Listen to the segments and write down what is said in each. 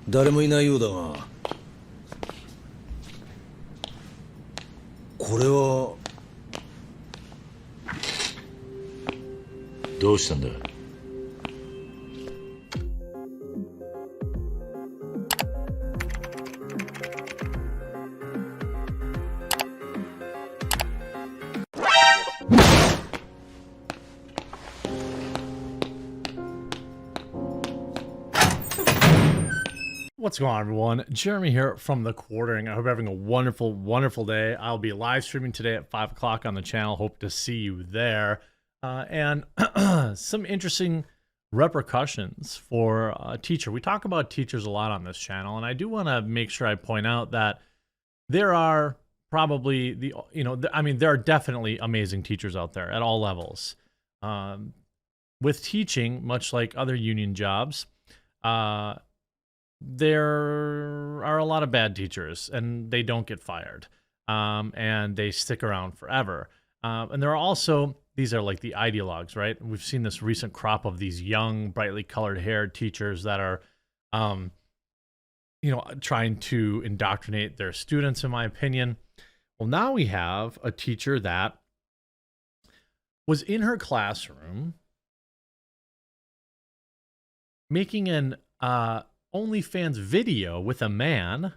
誰もいないようだが、これは。どうしたんだ？What's going on, everyone? Jeremy here from The Quartering. I hope you're having a wonderful, wonderful day. I'll be live streaming today at 5 o'clock on the channel. Hope to see you there. And some interesting repercussions for a teacher. We talk about teachers a lot on this channel, and I do want to make sure I point out that there are probably there are definitely amazing teachers out there at all levels. With teaching, much like other union jobs, there are a lot of bad teachers, and they don't get fired, and they stick around forever. And there are also, these are like the ideologues, right? We've seen this recent crop of these young, brightly colored haired teachers that are, trying to indoctrinate their students, in my opinion. Well, now we have a teacher that was in her classroom making an OnlyFans video with a man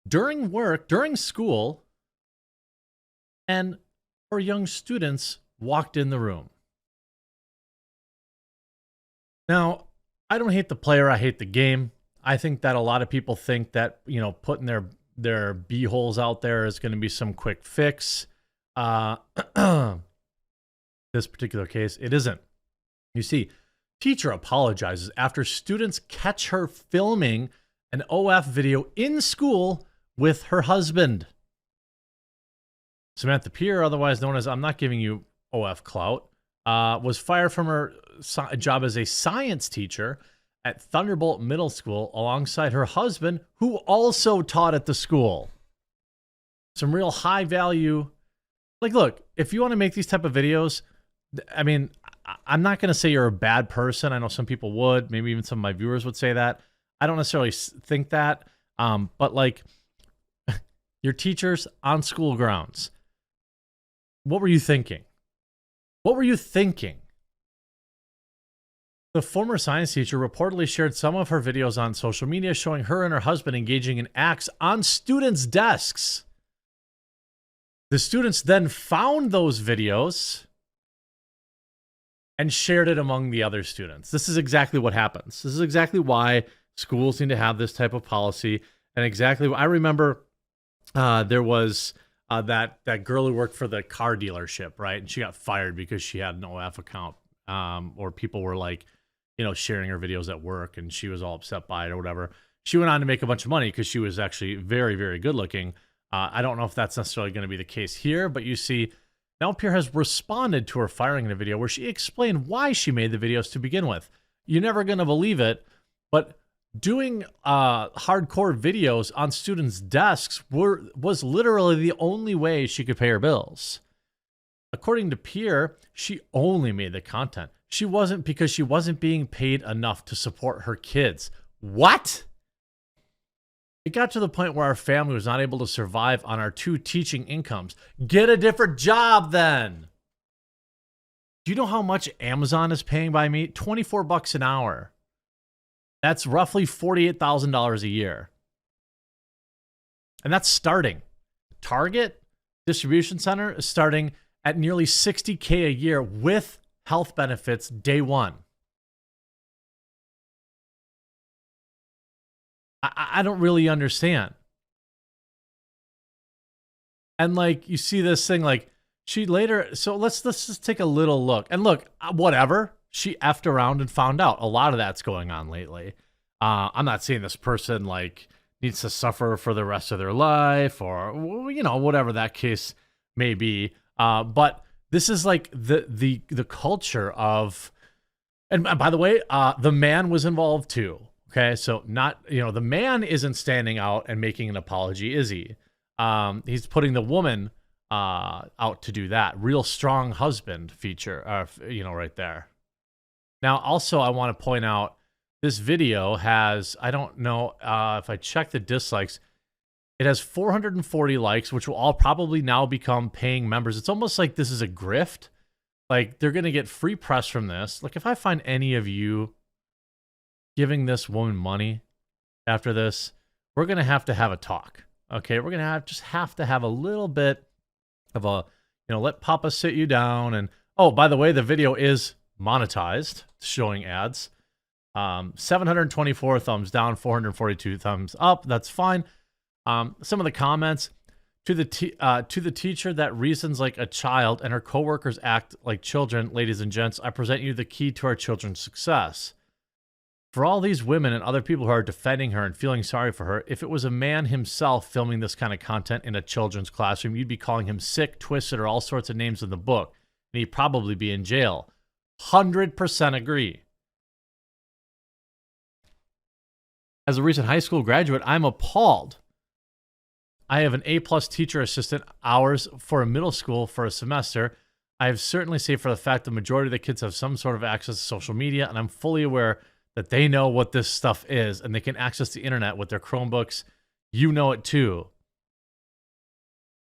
during work, during school, and her young students walked in the room. Now, I don't hate the player, I hate the game. I think that a lot of people think that, putting their b-holes out there is going to be some quick fix. This particular case, it isn't. You see, teacher apologizes after students catch her filming an OF video in school with her husband. Samantha Peer, otherwise known as I'm Not Giving You OF Clout, was fired from her job as a science teacher at Thunderbolt Middle School alongside her husband, who also taught at the school. Some real high value. Like, look, if you want to make these type of videos, I mean, I'm not going to say you're a bad person. I know some people would. Maybe even some of my viewers would say that. I don't necessarily think that. But like, your teachers on school grounds, what were you thinking? What were you thinking? The former science teacher reportedly shared some of her videos on social media showing her and her husband engaging in acts on students' desks. The students then found those videos and shared it among the other students. This is exactly what happens. This is exactly why schools need to have this type of policy. And exactly, I remember there was that girl who worked for the car dealership, right? And she got fired because she had an OF account, or people were like, sharing her videos at work, and she was all upset by it or whatever. She went on to make a bunch of money because she was actually very, very good looking. I don't know if that's necessarily going to be the case here, but you see, now Pierre has responded to her firing in a video where she explained why she made the videos to begin with. You're never going to believe it, but doing hardcore videos on students' desks was literally the only way she could pay her bills. According to Pierre, she only made the content. Because she wasn't being paid enough to support her kids. What? It got to the point where our family was not able to survive on our 2 teaching incomes. Get a different job then. Do you know how much Amazon is paying by me? $24 an hour. That's roughly $48,000 a year. And that's starting. Target distribution center is starting at nearly $60K a year with health benefits day one. I don't really understand. And like, you see this thing, like she later, so let's just take a little look. And look, whatever, she effed around and found out. A lot of that's going on lately. I'm not saying this person like needs to suffer for the rest of their life or, whatever that case may be. But this is like the culture of, and by the way, the man was involved too. Okay, so not, the man isn't standing out and making an apology, is he? He's putting the woman out to do that. Real strong husband feature, right there. Now, also, I want to point out This video has, I don't know if I check the dislikes, it has 440 likes, which will all probably now become paying members. It's almost like this is a grift. Like, they're going to get free press from this. Like, if I find any of you giving this woman money after this, we're going to have a talk. Okay? We're going to just have to have a little bit of a, let Papa sit you down. And, oh, by the way, the video is monetized, showing ads. 724 thumbs down, 442 thumbs up. That's fine. Some of the comments: to the teacher that reasons like a child and her coworkers act like children, ladies and gents, I present you the key to our children's success. For all these women and other people who are defending her and feeling sorry for her, if it was a man himself filming this kind of content in a children's classroom, you'd be calling him sick, twisted, or all sorts of names in the book, and he'd probably be in jail. 100% agree. As a recent high school graduate, I'm appalled. I have an A-plus teacher assistant hours for a middle school for a semester. I have certainly saved for the fact the majority of the kids have some sort of access to social media, and I'm fully aware that they know what this stuff is, and they can access the internet with their Chromebooks. You know it too.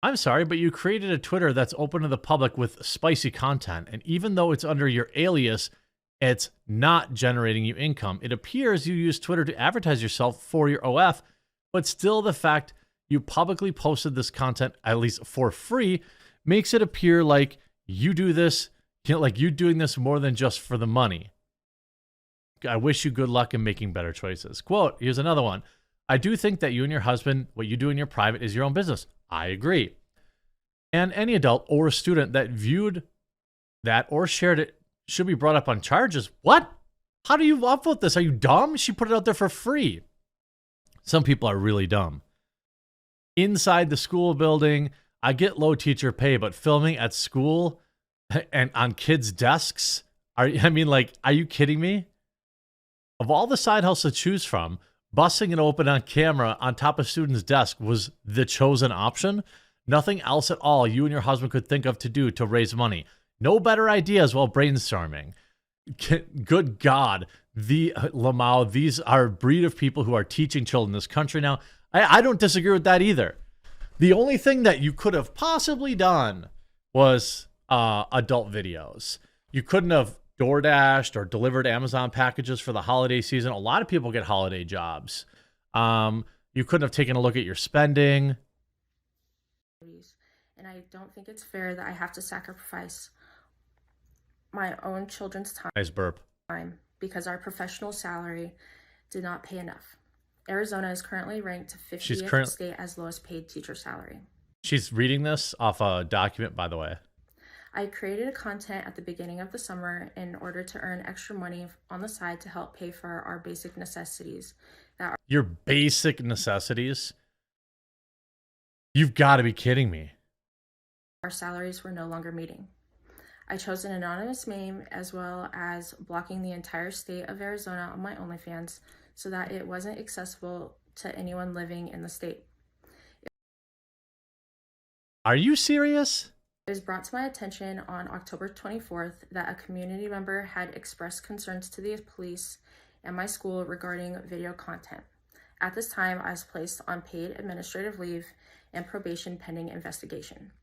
I'm sorry, but you created a Twitter that's open to the public with spicy content, and even though it's under your alias, it's not generating you income. It appears you use Twitter to advertise yourself for your OF, but still the fact you publicly posted this content, at least for free, makes it appear like you do this, like you doing this more than just for the money. I wish you good luck in making better choices. Quote, here's another one. I do think that you and your husband, what you do in your private is your own business. I agree. And any adult or student that viewed that or shared it should be brought up on charges. What? How do you upvote this? Are you dumb? She put it out there for free. Some people are really dumb. Inside the school building, I get low teacher pay, but filming at school and on kids' desks, are you kidding me? Of all the side hustles to choose from, busting it open on camera on top of students' desk was the chosen option. Nothing else at all you and your husband could think of to do to raise money. No better ideas while brainstorming. Good God, Lamau, these are a breed of people who are teaching children in this country now. I don't disagree with that either. The only thing that you could have possibly done was adult videos. You couldn't have DoorDashed or delivered Amazon packages for the holiday season. A lot of people get holiday jobs. You couldn't have taken a look at your spending. And I don't think it's fair that I have to sacrifice my own children's time. Nice burp. Because our professional salary did not pay enough. Arizona is currently ranked to 50th state as lowest paid teacher salary. She's reading this off a document, by the way. I created a content at the beginning of the summer in order to earn extra money on the side to help pay for our basic necessities. Your basic necessities? You've got to be kidding me. Our salaries were no longer meeting. I chose an anonymous name as well as blocking the entire state of Arizona on my OnlyFans so that it wasn't accessible to anyone living in the state. Are you serious? It was brought to my attention on October 24th that a community member had expressed concerns to the police and my school regarding video content. At this time, I was placed on paid administrative leave and probation pending investigation.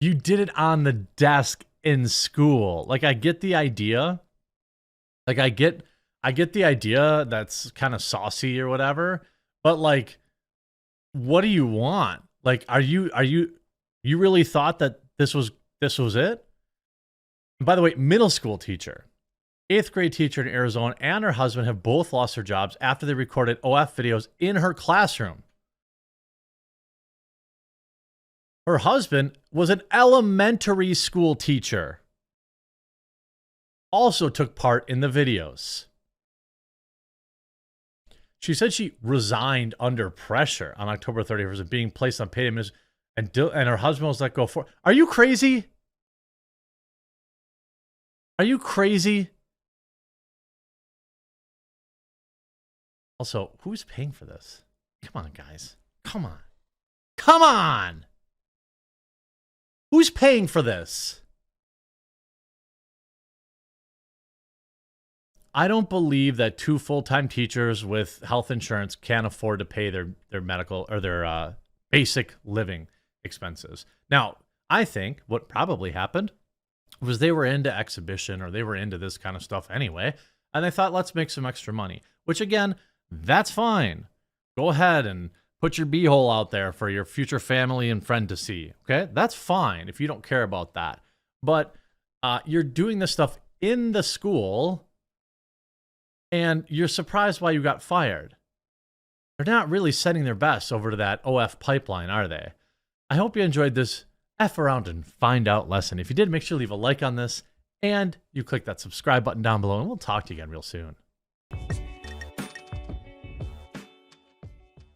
You did it on the desk in school. Like, I get the idea. Like, I get the idea that's kind of saucy or whatever. But like, what do you want? Like, you really thought that this was it? And by the way, middle school teacher, 8th grade teacher in Arizona, and her husband have both lost their jobs after they recorded OF videos in her classroom. Her husband was an elementary school teacher. Also took part in the videos. She said she resigned under pressure on October 31st of being placed on paid administration, and her husband was let go for. Are you crazy? Are you crazy? Also, who's paying for this? Come on, guys. Come on. Come on. Who's paying for this? I don't believe that 2 full-time teachers with health insurance can't afford to pay their medical or their basic living expenses. Now, I think what probably happened was they were into exhibition or they were into this kind of stuff anyway, and they thought, let's make some extra money, which again, that's fine. Go ahead and put your beehole out there for your future family and friend to see, okay? That's fine if you don't care about that. But you're doing this stuff in the school, and you're surprised why you got fired. They're not really sending their best over to that OF pipeline, are they? I hope you enjoyed this F around and find out lesson. If you did, make sure to leave a like on this, and you click that subscribe button down below, and we'll talk to you again real soon.